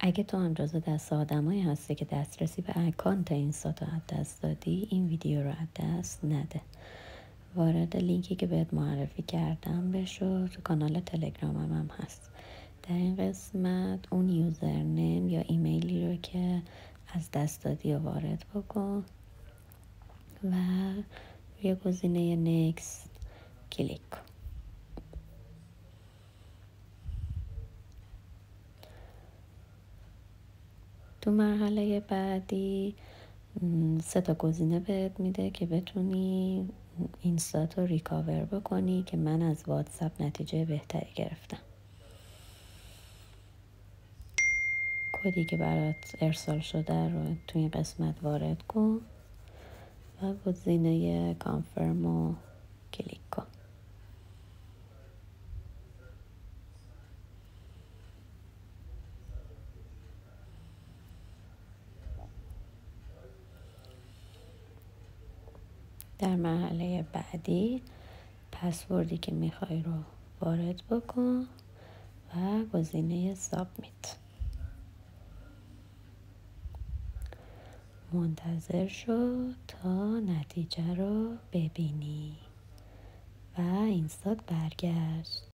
اگه تو هم جزو دست آدمایی هستی که دسترسی به اکانت اینستا از دست دادی، این ویدیو رو از دست نده. وارد لینکی که بهت معرفی کردم بشو. تو کانال تلگرامم هم هست. در این قسمت اون یوزرنیم یا ایمیلی رو که از دست دادی رو وارد بکن و روی گزینه نکست کلیک کن. تو مرحله بعدی 3 گزینه بهت میده که بتونی اینستات رو ریکاور بکنی که من از واتساپ نتیجه بهتری گرفتم. کدی که برات ارسال شده رو تو این قسمت وارد کن و گزینه کانفرم رو کلیک کن. در مرحله بعدی پسوردی که میخوای رو وارد بکن و گزینه سابمیت. منتظر شو تا نتیجه رو ببینی و اینستات برگشت.